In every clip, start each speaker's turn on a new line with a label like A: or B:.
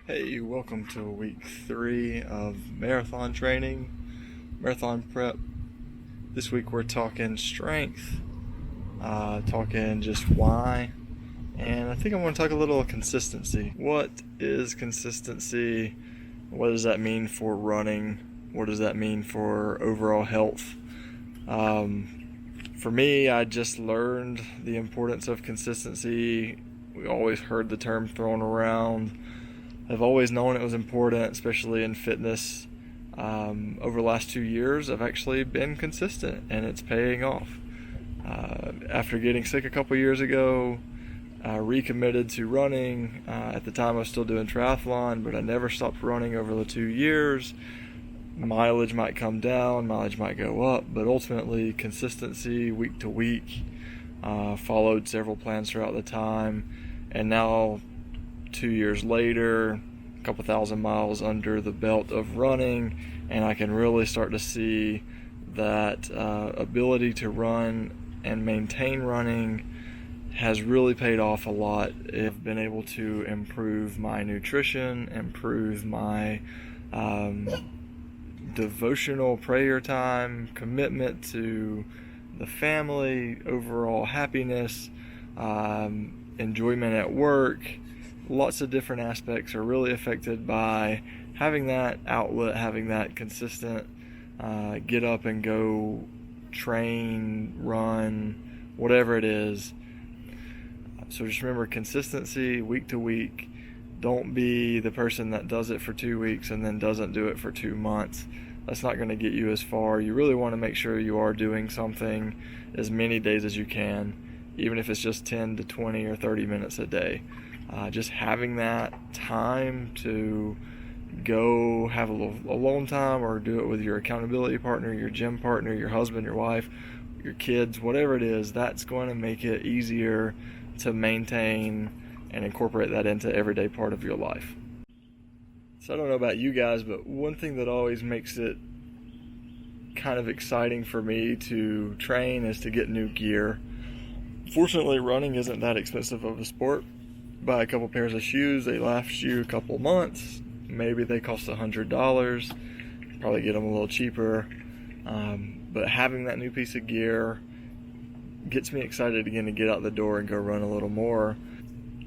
A: Hey, welcome to week 3 of marathon training, marathon prep. This week we're talking strength, talking just why, and I think I want to talk a little consistency. What is consistency? What does that mean for running? What does that mean for overall health? For me, I just learned the importance of consistency. We always heard the term thrown around. I've always known it was important, especially in fitness. Over the last 2 years, I've actually been consistent, and it's paying off. After getting sick a couple years ago, I recommitted to running. At the time, I was still doing triathlon, but I never stopped running over the 2 years. Mileage might come down, mileage might go up, but ultimately, consistency week to week. Followed several plans throughout the time, and now 2 years later, a couple thousand miles under the belt of running, and I can really start to see that ability to run and maintain running has really paid off a lot. I've been able to improve my nutrition, improve my devotional prayer time, commitment to the family, overall happiness, enjoyment at work. Lots of different aspects are really affected by having that outlet, having that consistent get up and go, train, run, whatever it is. So just remember, consistency week to week. Don't be the person that does it for 2 weeks and then doesn't do it for 2 months. That's not going to get you as far. You really want to make sure you are doing something as many days as you can, even if it's just 10 to 20 or 30 minutes a day. Just having that time to go have a little alone time, or do it with your accountability partner, your gym partner, your husband, your wife, your kids, whatever it is, that's going to make it easier to maintain and incorporate that into everyday part of your life. So I don't know about you guys, but one thing that always makes it kind of exciting for me to train is to get new gear. Fortunately, running isn't that expensive of a sport. Buy a couple pairs of shoes, they last you a couple months. Maybe they cost $100. Probably get them a little cheaper. But having that new piece of gear gets me excited again to get out the door and go run a little more.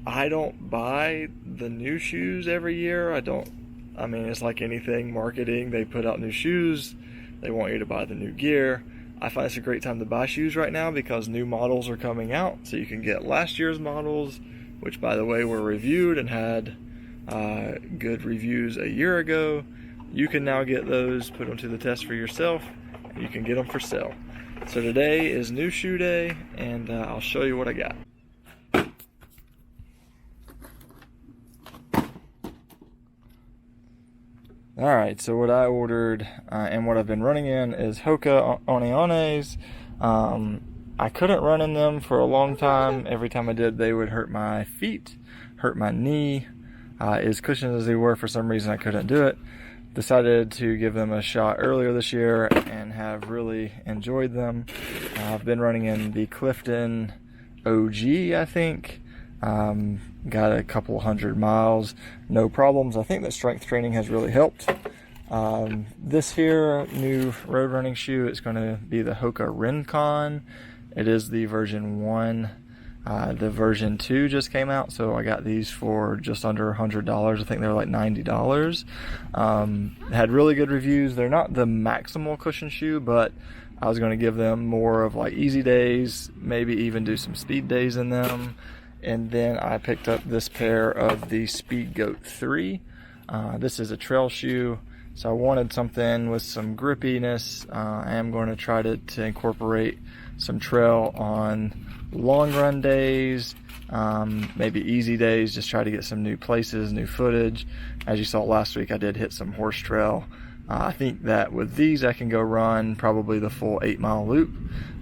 A: I don't buy the new shoes every year. I mean, it's like anything marketing. They put out new shoes. They want you to buy the new gear. I find it's a great time to buy shoes right now because new models are coming out. So you can get last year's models, which, by the way, were reviewed and had good reviews a year ago. You can now get those, put them to the test for yourself, and you can get them for sale. So today is new shoe day, and I'll show you what I got. Alright, so what I ordered and what I've been running in is Hoka Oniones. I couldn't run in them for a long time. Every time I did, they would hurt my feet, hurt my knee. As cushioned as they were, for some reason I couldn't do it. Decided to give them a shot earlier this year and have really enjoyed them. I've been running in the Clifton OG, I think. Got a couple 100 miles, no problems. I think that strength training has really helped. This here new road running shoe is going to be the Hoka Rincon. It is the version 1. The version 2 just came out, so I got these for just under $100. I think they're like $90. Had really good reviews. They're not the maximal cushion shoe, but I was going to give them more of like easy days, maybe even do some speed days in them. And then I picked up this pair of the Speedgoat 3. This is a trail shoe, so I wanted something with some grippiness. I am going to try to incorporate some trail on long run days, maybe easy days, just try to get some new places, new footage. As you saw last week, I did hit some horse trail. I think that with these I can go run probably the full 8-mile loop.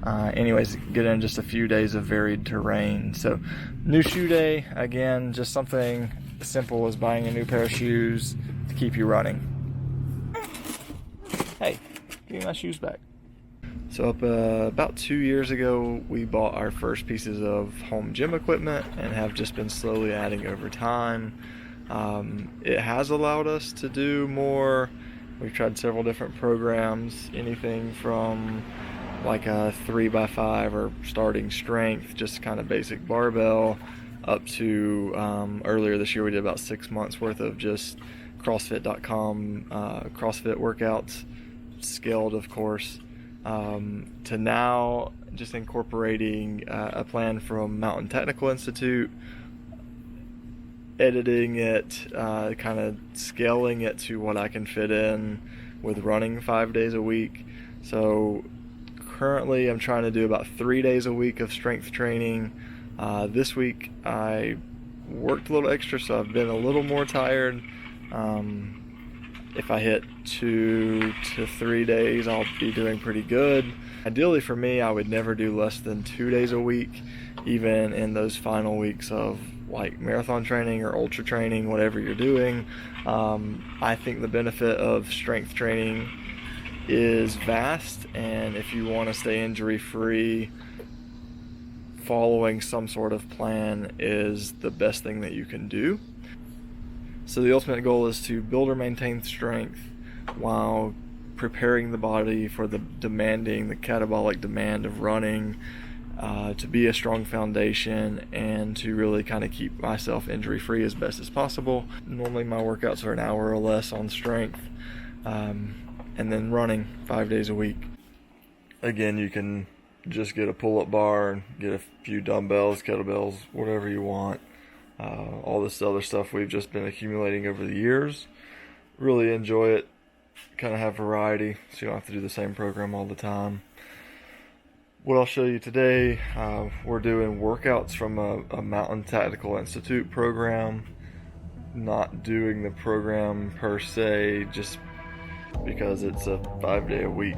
A: Anyways, get in just a few days of varied terrain. So new shoe day, again, just something as simple as buying a new pair of shoes to keep you running. Hey, give me my shoes back. So about 2 years ago, we bought our first pieces of home gym equipment and have just been slowly adding over time. It has allowed us to do more. We've tried several different programs, anything from like a 3x5 or starting strength, just kind of basic barbell, up to earlier this year we did about 6 months worth of just CrossFit.com CrossFit workouts, scaled of course, to now just incorporating a plan from Mountain Technical Institute, editing it, kind of scaling it to what I can fit in with running 5 days a week. So currently I'm trying to do about 3 days a week of strength training. This week I worked a little extra, so I've been a little more tired. If I hit 2 to 3 days, I'll be doing pretty good. Ideally for me, I would never do less than 2 days a week, even in those final weeks of like marathon training or ultra training, whatever you're doing. I think the benefit of strength training is vast, and if you want to stay injury free, following some sort of plan is the best thing that you can do. So the ultimate goal is to build or maintain strength while preparing the body for the catabolic demand of running, to be a strong foundation, and to really kind of keep myself injury free as best as possible. Normally my workouts are an hour or less on strength, and then running 5 days a week. Again, you can just get a pull-up bar and get a few dumbbells, kettlebells, whatever you want. All this other stuff we've just been accumulating over the years. Really enjoy it. Kind of have variety, so you don't have to do the same program all the time. What I'll show you today, we're doing workouts from a Mountain Technical Institute program. Not doing the program per se, just because it's a 5 day a week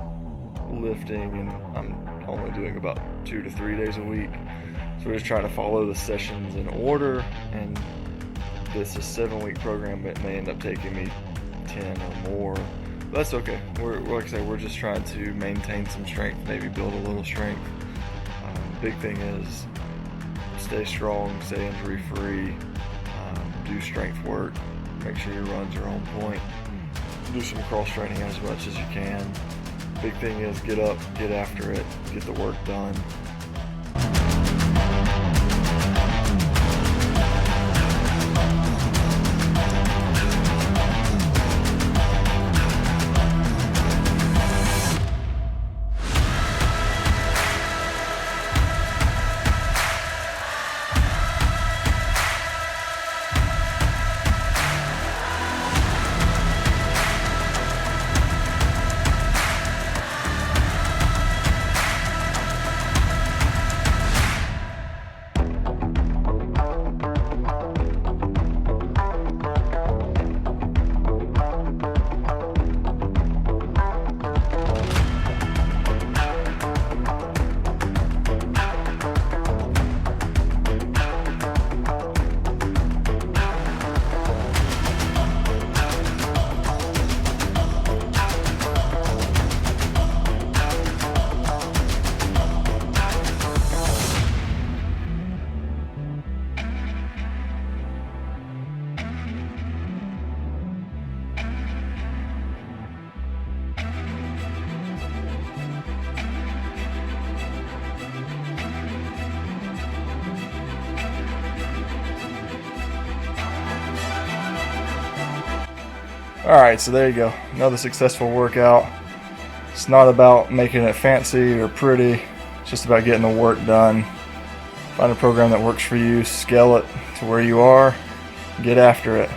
A: lifting, and I'm only doing about 2 to 3 days a week. So we're just trying to follow the sessions in order, and this is a 7-week program, but it may end up taking me 10 or more. But that's okay. Like I said, we're just trying to maintain some strength, maybe build a little strength. Big thing is stay strong, stay injury free, do strength work, make sure your runs are on point, do some cross training as much as you can. Big thing is get up, get after it, get the work done. Alright, so there you go. Another successful workout. It's not about making it fancy or pretty. It's just about getting the work done. Find a program that works for you, scale it to where you are, get after it.